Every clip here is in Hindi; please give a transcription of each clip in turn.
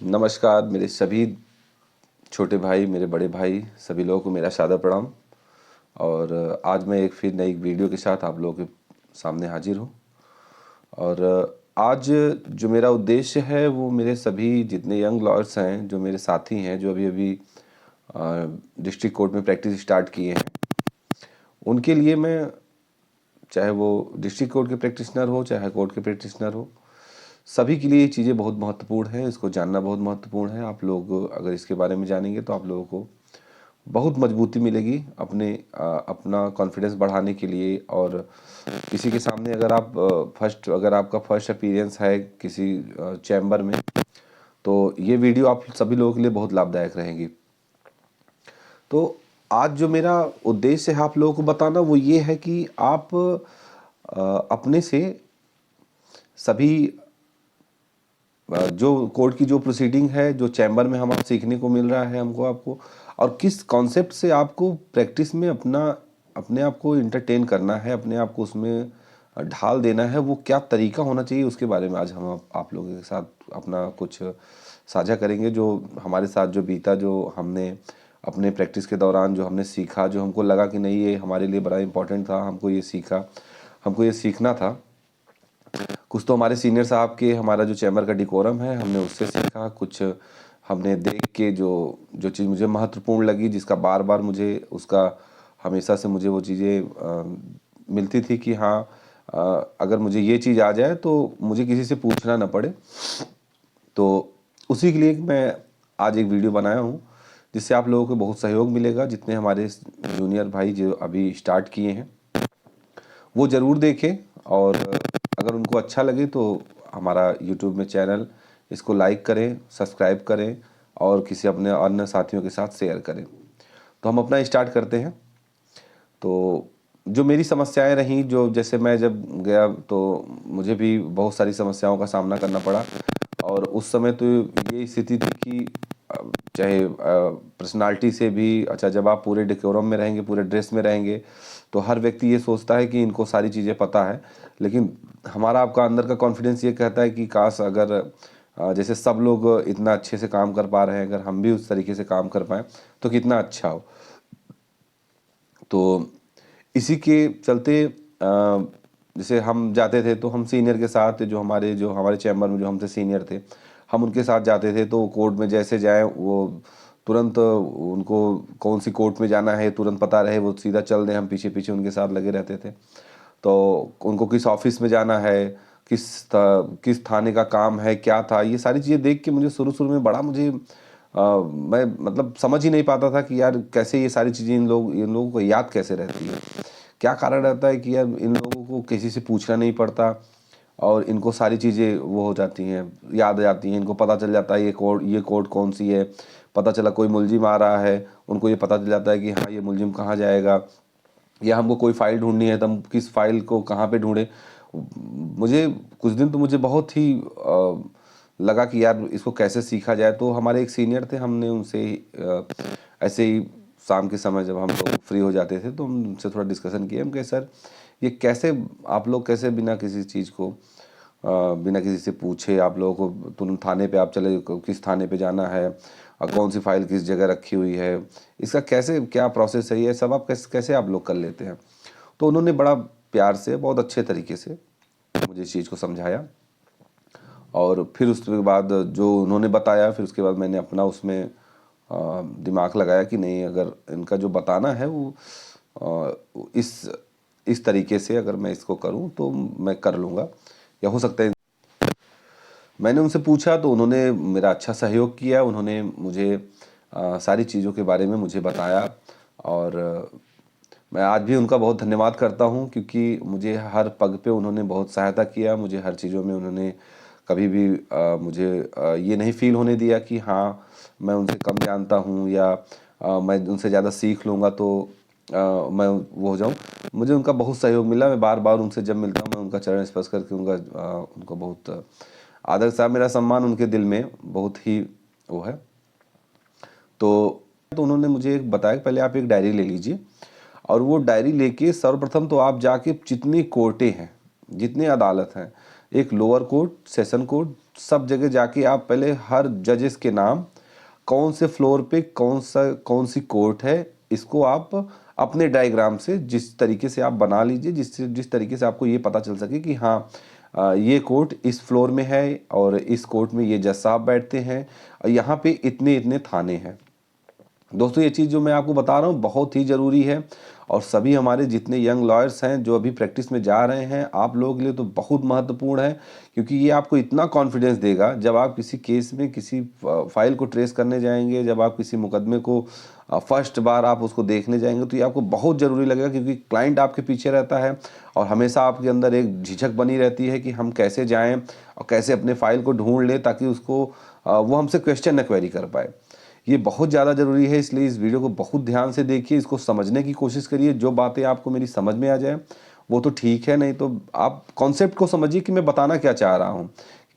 नमस्कार मेरे सभी छोटे भाई, मेरे बड़े भाई, सभी लोगों को मेरा सादर प्रणाम। और आज मैं एक फिर नई वीडियो के साथ आप लोगों के सामने हाजिर हूँ। और आज जो मेरा उद्देश्य है वो मेरे सभी जितने यंग लॉयर्स हैं, जो मेरे साथी हैं, जो अभी अभी डिस्ट्रिक्ट कोर्ट में प्रैक्टिस स्टार्ट किए हैं, उनके लिए मैं, चाहे वो डिस्ट्रिक्ट कोर्ट के प्रैक्टिशनर हो, चाहे हाई कोर्ट के प्रैक्टिशनर हो, सभी के लिए ये चीज़ें बहुत महत्वपूर्ण है। इसको जानना बहुत महत्वपूर्ण है। आप लोग अगर इसके बारे में जानेंगे तो आप लोगों को बहुत मजबूती मिलेगी अपना कॉन्फिडेंस बढ़ाने के लिए। और किसी के सामने अगर आपका फर्स्ट अपीयरेंस है किसी चैम्बर में, तो ये वीडियो आप सभी लोगों के लिए बहुत लाभदायक रहेगी। तो आज जो मेरा उद्देश्य है आप लोगों को बताना वो ये है कि आप अपने से सभी जो कोर्ट की जो प्रोसीडिंग है, जो चैम्बर में हमारा सीखने को मिल रहा है हमको आपको, और किस कॉन्सेप्ट से आपको प्रैक्टिस में अपने आप को इंटरटेन करना है, अपने आप को उसमें ढाल देना है, वो क्या तरीका होना चाहिए, उसके बारे में आज हम आप लोगों के साथ अपना कुछ साझा करेंगे। जो हमारे साथ जो बीता, जो हमने अपने प्रैक्टिस के दौरान जो हमने सीखा, जो हमको लगा कि नहीं ये हमारे लिए बड़ा इम्पोर्टेंट था, हमको ये सीखना था। कुछ तो हमारे सीनियर साहब के, हमारा जो चैम्बर का डिकोरम है, हमने उससे सीखा। कुछ हमने देख के जो जो चीज़ मुझे महत्वपूर्ण लगी, जिसका बार बार मुझे उसका हमेशा से मुझे वो चीज़ें मिलती थी कि हाँ, अगर मुझे ये चीज़ आ जाए तो मुझे किसी से पूछना ना पड़े। तो उसी के लिए मैं आज एक वीडियो बनाया हूँ, जिससे आप लोगों को बहुत सहयोग मिलेगा। जितने हमारे जूनियर भाई जो अभी स्टार्ट किए हैं वो ज़रूर देखें, और अगर उनको अच्छा लगे तो हमारा यूट्यूब में चैनल, इसको लाइक करें, सब्सक्राइब करें और किसी अपने अन्य साथियों के साथ शेयर करें। तो हम अपना स्टार्ट करते हैं। तो जो मेरी समस्याएं रहीं, जो जैसे मैं जब गया तो मुझे भी बहुत सारी समस्याओं का सामना करना पड़ा। और उस समय तो ये स्थिति थी कि चाहे पर्सनालिटी से भी, अच्छा, जब आप पूरे डेकोरम में रहेंगे, पूरे ड्रेस में रहेंगे, तो हर व्यक्ति ये सोचता है कि इनको सारी चीज़ें पता है। लेकिन हमारा आपका अंदर का कॉन्फिडेंस ये कहता है कि काश अगर जैसे सब लोग इतना अच्छे से काम कर पा रहे हैं, अगर हम भी उस तरीके से काम कर पाएँ तो कितना अच्छा हो। तो इसी के चलते जैसे हम जाते थे तो हम सीनियर के साथ, जो हमारे चैम्बर में जो हमसे सीनियर थे, हम उनके साथ जाते थे। तो कोर्ट में जैसे जाएं, वो तुरंत उनको कौन सी कोर्ट में जाना है तुरंत पता रहे, वो सीधा चल दें, हम पीछे पीछे उनके साथ लगे रहते थे। तो उनको किस ऑफिस में जाना है, किस थाने का काम है, क्या था, ये सारी चीज़ें देख के मुझे शुरू-शुरू में बड़ा मुझे मैं मतलब समझ ही नहीं पाता था कि यार कैसे ये सारी चीज़ें इन लोगों को याद कैसे रहती है। क्या कारण रहता है कि यार इन लोगों को किसी से पूछना नहीं पड़ता और इनको सारी चीज़ें वो हो जाती हैं, याद आ जाती हैं। इनको पता चल जाता है ये कोर्ट कौन-सी है, पता चला कोई मुलजिम आ रहा है, उनको ये पता चल जाता है कि हाँ, ये मुलजिम कहाँ जाएगा, या हमको कोई फ़ाइल ढूँढनी है तो हम किस फ़ाइल को कहाँ पे ढूँढें। मुझे कुछ दिन तो मुझे बहुत ही लगा कि यार इसको कैसे सीखा जाए। तो हमारे एक सीनियर थे, हमने उनसे ऐसे ही शाम के समय जब हम लोग फ्री हो जाते थे तो हम उनसे थोड़ा डिस्कशन किए। हम कहे सर, ये कैसे आप लोग कैसे बिना किसी चीज़ को बिना किसी से पूछे आप लोगों को तुरंत थाने पे आप चले, किस थाने पे जाना है और कौन सी फ़ाइल किस जगह रखी हुई है, इसका कैसे क्या प्रोसेस है, ये सब आप कैसे आप लोग कर लेते हैं। तो उन्होंने बड़ा प्यार से, बहुत अच्छे तरीके से मुझे इस चीज़ को समझाया। और फिर उसके बाद जो उन्होंने बताया, फिर उसके बाद मैंने अपना उसमें दिमाग लगाया कि नहीं, अगर इनका जो बताना है वो इस तरीके से अगर मैं इसको करूं तो मैं कर लूँगा, या हो सकता है। मैंने उनसे पूछा तो उन्होंने मेरा अच्छा सहयोग किया। उन्होंने मुझे सारी चीज़ों के बारे में मुझे बताया। और मैं आज भी उनका बहुत धन्यवाद करता हूँ, क्योंकि मुझे हर पग पे उन्होंने बहुत सहायता किया। मुझे हर चीज़ों में उन्होंने कभी भी मुझे ये नहीं फ़ील होने दिया कि हाँ, मैं उनसे कम जानता हूँ, या मैं उनसे ज़्यादा सीख लूँगा तो मैं वो हो जाऊँ। मुझे उनका बहुत सहयोग मिला। मैं बार-बार उनसे जब मिलता हूँ, मैं उनका चरण स्पर्श करके उनको बहुत आदर सा, मेरा सम्मान उनके दिल में बहुत ही वो है। तो उन्होंने मुझे एक बताया कि पहले आप एक डायरी ले लीजिए, और वो डायरी लेके सर्वप्रथम तो आप जाके जितनी कोर्टें हैं, जितनी अदालत हैं, एक लोअर कोर्ट, सेशन कोर्ट, सब जगह जाके आप पहले हर जजेस के नाम, कौन से फ्लोर पे कौन सी कोर्ट है, इसको आप अपने डायग्राम से जिस तरीके से आप बना लीजिए, जिस तरीके से आपको ये पता चल सके कि हाँ ये कोर्ट इस फ्लोर में है और इस कोर्ट में ये जज साहब बैठते हैं और यहाँ पे इतने इतने थाने हैं। दोस्तों ये चीज़ जो मैं आपको बता रहा हूँ बहुत ही ज़रूरी है और सभी हमारे जितने यंग लॉयर्स हैं जो अभी प्रैक्टिस में जा रहे हैं, आप लोगों के लिए तो बहुत महत्वपूर्ण है, क्योंकि ये आपको इतना कॉन्फिडेंस देगा जब आप किसी केस में किसी फाइल को ट्रेस करने जाएंगे, जब आप किसी मुकदमे को फर्स्ट बार आप उसको देखने जाएंगे, तो ये आपको बहुत ज़रूरी लगेगा, क्योंकि क्लाइंट आपके पीछे रहता है और हमेशा आपके अंदर एक झिझक बनी रहती है कि हम कैसे जाएँ और कैसे अपने फाइल को ढूंढ लें ताकि उसको वो हमसे क्वेश्चन न क्वेरी कर पाए। ये बहुत ज़्यादा ज़रूरी है, इसलिए इस वीडियो को बहुत ध्यान से देखिए, इसको समझने की कोशिश करिए। जो बातें आपको मेरी समझ में आ जाए वो तो ठीक है, नहीं तो आप कॉन्सेप्ट को समझिए कि मैं बताना क्या चाह रहा हूँ,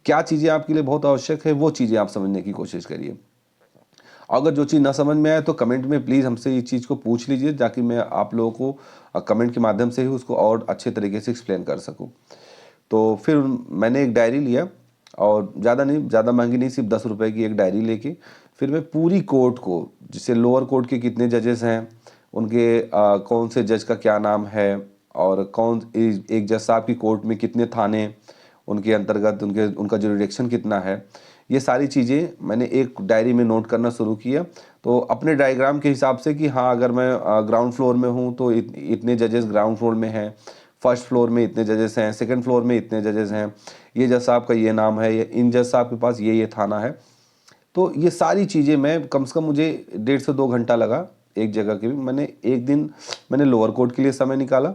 क्या चीज़ें आपके लिए बहुत आवश्यक है, वो चीज़ें आप समझने की कोशिश करिए। अगर जो चीज़ ना समझ में आए तो कमेंट में प्लीज़ हमसे ये चीज़ को पूछ लीजिए, ताकि मैं आप लोगों को कमेंट के माध्यम से ही उसको और अच्छे तरीके से एक्सप्लेन कर सकूँ। तो फिर मैंने एक डायरी लिया और ज़्यादा नहीं, ज़्यादा महंगी नहीं, सिर्फ 10 रुपए की एक डायरी लेके फिर मैं पूरी कोर्ट को, जैसे लोअर कोर्ट के कितने जजेस हैं, उनके कौन से जज का क्या नाम है और एक जज साहब की कोर्ट में कितने थाने, उनके अंतर्गत उनका जुरिडिक्शन कितना है, ये सारी चीज़ें मैंने एक डायरी में नोट करना शुरू किया। तो अपने डायग्राम के हिसाब से कि हाँ अगर मैं ग्राउंड फ्लोर में हूँ तो इतने जजेस ग्राउंड फ्लोर में हैं, फर्स्ट फ्लोर में इतने जजेस हैं, सेकंड फ्लोर में इतने जजेस हैं, ये जज साहब का ये नाम है, इन जज साहब के पास ये थाना है। तो ये सारी चीज़ें मैं कम से कम मुझे 1.5 से 2 घंटा लगा एक जगह के भी। मैंने एक दिन मैंने लोअर कोर्ट के लिए समय निकाला,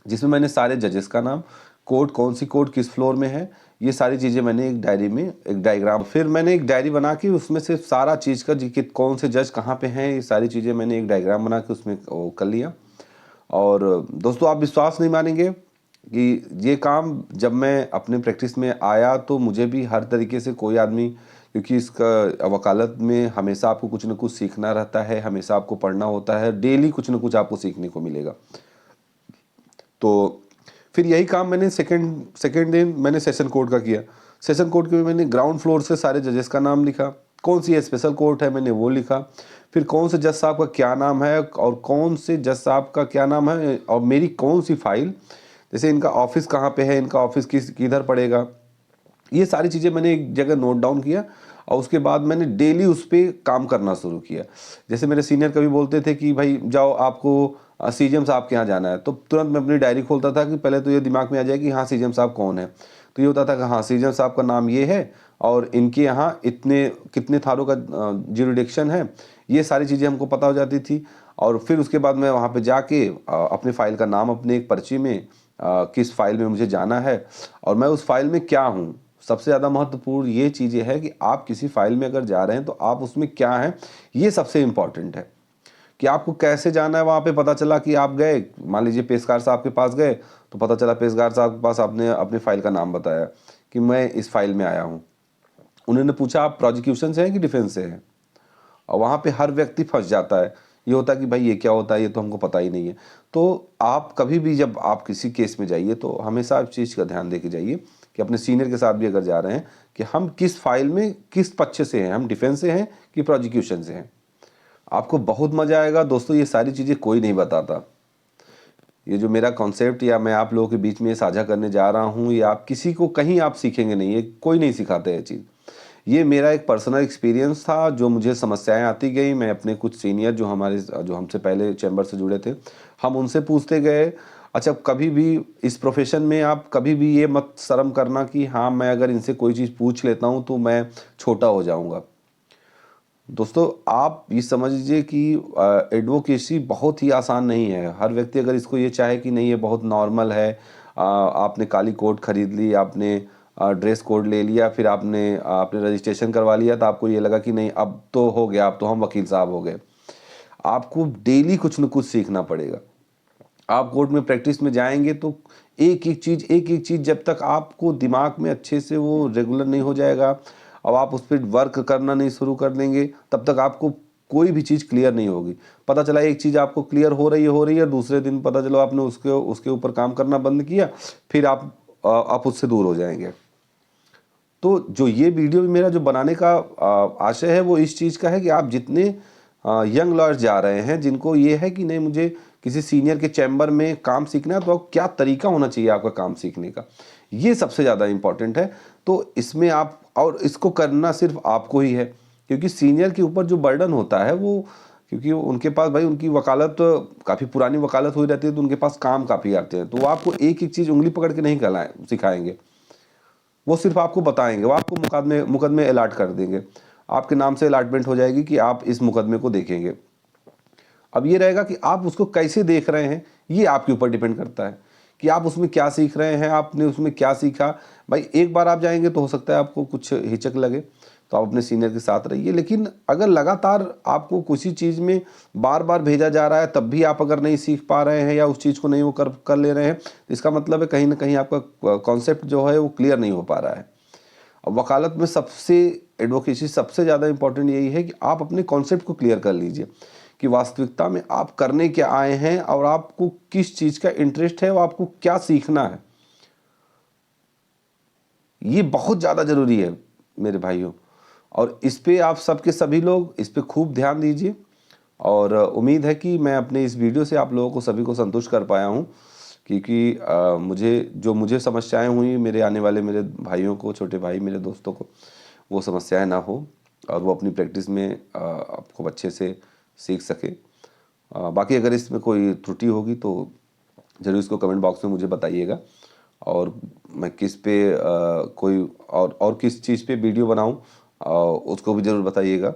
जिसमें मैंने सारे जजेस का नाम, कोर्ट कौन सी कोर्ट किस फ्लोर में है, ये सारी चीज़ें मैंने एक डायरी में एक डायग्राम, फिर मैंने एक डायरी बना के उसमें से सारा चीज़ का कि कौन से जज कहाँ पे हैं, ये सारी चीज़ें मैंने एक डायग्राम बना के उसमें वो कर लिया। और दोस्तों आप विश्वास नहीं मानेंगे कि ये काम जब मैं अपने प्रैक्टिस में आया तो मुझे भी हर तरीके से कोई आदमी, क्योंकि इसका वकालत में हमेशा आपको कुछ न कुछ सीखना रहता है, हमेशा आपको पढ़ना होता है, डेली कुछ न कुछ आपको सीखने को मिलेगा। तो फिर यही काम मैंने सेकंड दिन मैंने सेशन कोर्ट का किया। सेशन कोर्ट के में मैंने ग्राउंड फ्लोर से सारे जजेस का नाम लिखा, कौन सी स्पेशल कोर्ट है मैंने वो लिखा, फिर कौन से जज साहब का क्या नाम है और कौन से जज साहब का क्या नाम है और मेरी कौन सी फाइल, जैसे इनका ऑफिस कहाँ पे है, इनका ऑफिस किधर पड़ेगा, ये सारी चीज़ें मैंने एक जगह नोट डाउन किया और उसके बाद मैंने डेली उस पर काम करना शुरू किया। जैसे मेरे सीनियर कभी बोलते थे कि भाई जाओ आपको सीजीएम साहब के यहाँ जाना है, तो तुरंत मैं अपनी डायरी खोलता था कि पहले तो ये दिमाग में आ जाए कि हाँ सीजीएम साहब कौन है। तो ये होता था कि हाँ सीजीएम साहब का नाम ये है और इनके यहाँ इतने कितने थारों का ज्यूरिडिक्शन है, ये सारी चीज़ें हमको पता हो जाती थी। और फिर उसके बाद मैं वहाँ पे जाके अपने फाइल का नाम अपने एक पर्ची में किस फाइल में मुझे जाना है और मैं उस फाइल में क्या हूँ। सबसे ज़्यादा महत्वपूर्ण ये चीज़ें है कि आप किसी फाइल में अगर जा रहे हैं तो आप उसमें क्या हैं, ये सबसे इम्पॉर्टेंट है। कि आपको कैसे जाना है, वहाँ पे पता चला कि आप गए, मान लीजिए पेशकार साहब के पास गए, तो पता चला पेशकार साहब के पास आपने अपनी फाइल का नाम बताया कि मैं इस फाइल में आया हूँ। उन्होंने पूछा आप प्रोसिक्यूशन से हैं कि डिफेंस से हैं, और वहाँ पे हर व्यक्ति फंस जाता है। ये होता है कि भाई ये क्या होता है, ये तो हमको पता ही नहीं है। तो आप कभी भी जब आप किसी केस में जाइए तो हमेशा इस चीज़ का ध्यान दे के जाइए कि अपने सीनियर के साथ भी अगर जा रहे हैं कि हम किस फाइल में किस पक्ष से हैं, हम डिफेंस से हैं कि प्रोसिक्यूशन से हैं। आपको बहुत मज़ा आएगा दोस्तों, ये सारी चीज़ें कोई नहीं बताता। ये जो मेरा कॉन्सेप्ट या मैं आप लोगों के बीच में साझा करने जा रहा हूँ, ये आप किसी को कहीं आप सीखेंगे नहीं, ये कोई नहीं सिखाता ये चीज़। ये मेरा एक पर्सनल एक्सपीरियंस था, जो मुझे समस्याएं आती गई, मैं अपने कुछ सीनियर जो हमसे पहले चैम्बर से जुड़े थे, हम उनसे पूछते गए। अच्छा कभी भी इस प्रोफेशन में आप कभी भी ये मत शर्म करना कि हाँ मैं अगर इनसे कोई चीज़ पूछ लेता हूँ तो मैं छोटा हो जाऊँगा। दोस्तों आप ये समझ लीजिए कि एडवोकेसी बहुत ही आसान नहीं है। हर व्यक्ति अगर इसको ये चाहे कि नहीं ये बहुत नॉर्मल है, आपने काली कोट खरीद ली, आपने ड्रेस कोड ले लिया, फिर आपने रजिस्ट्रेशन करवा लिया, तो आपको ये लगा कि नहीं अब तो हो गया, अब तो हम वकील साहब हो गए। आपको डेली कुछ न कुछ सीखना पड़ेगा। आप कोर्ट में प्रैक्टिस में जाएंगे तो एक एक चीज़ जब तक आपको दिमाग में अच्छे से वो रेगुलर नहीं हो जाएगा और आप उस पर वर्क करना नहीं शुरू कर देंगे, तब तक आपको कोई भी चीज़ क्लियर नहीं होगी। पता चला एक चीज़ आपको क्लियर हो रही है, दूसरे दिन पता चला आपने उसके उसके ऊपर काम करना बंद किया, फिर आप आप उससे दूर हो जाएंगे। तो जो ये वीडियो मेरा जो बनाने का आशय है वो इस चीज़ का है कि आप जितने यंग लॉयर्स जा रहे हैं, जिनको ये है कि नहीं मुझे किसी सीनियर के चैम्बर में काम सीखना है, तो क्या तरीका होना चाहिए आपका काम सीखने का, ये सबसे ज़्यादा इम्पॉर्टेंट है। तो इसमें आप, और इसको करना सिर्फ आपको ही है, क्योंकि सीनियर के ऊपर जो बर्डन होता है वो, क्योंकि उनके पास भाई उनकी वकालत काफ़ी पुरानी वकालत हुई रहती है, तो उनके पास काम काफ़ी आते हैं, तो वो आपको एक एक चीज़ उंगली पकड़ के नहीं कराएं सिखाएंगे, वो सिर्फ आपको बताएंगे, वो आपको मुकदमे अलॉट कर देंगे, आपके नाम से अलॉटमेंट हो जाएगी कि आप इस मुकदमे को देखेंगे। अब ये रहेगा कि आप उसको कैसे देख रहे हैं, ये आपके ऊपर डिपेंड करता है कि आप उसमें क्या सीख रहे हैं, आपने उसमें क्या सीखा। भाई एक बार आप जाएंगे तो हो सकता है आपको कुछ हिचक लगे, तो आप अपने सीनियर के साथ रहिए, लेकिन अगर लगातार आपको किसी चीज़ में बार बार भेजा जा रहा है तब भी आप अगर नहीं सीख पा रहे हैं या उस चीज़ को नहीं वो कर ले रहे हैं, तो इसका मतलब है कहीं ना कहीं आपका कॉन्सेप्ट जो है वो क्लियर नहीं हो पा रहा है। अब वकालत में सबसे, एडवोकेसी सबसे ज़्यादा इंपॉर्टेंट यही है कि आप अपने कॉन्सेप्ट को क्लियर कर लीजिए कि वास्तविकता में आप करने क्या आए हैं और आपको किस चीज़ का इंटरेस्ट है और आपको क्या सीखना है। ये बहुत ज़्यादा ज़रूरी है मेरे भाइयों, और इस पे आप सबके सभी लोग इस पे खूब ध्यान दीजिए। और उम्मीद है कि मैं अपने इस वीडियो से आप लोगों को सभी को संतुष्ट कर पाया हूँ, क्योंकि मुझे समस्याएं हुई, मेरे आने वाले मेरे भाइयों को, छोटे भाई मेरे दोस्तों को वो समस्याएं ना हो और वो अपनी प्रैक्टिस में आपको अच्छे से सीख सके। बाकी अगर इसमें कोई त्रुटि होगी तो ज़रूर इसको कमेंट बॉक्स में मुझे बताइएगा, और मैं किस पे कोई और किस चीज़ पे वीडियो बनाऊं उसको भी ज़रूर बताइएगा।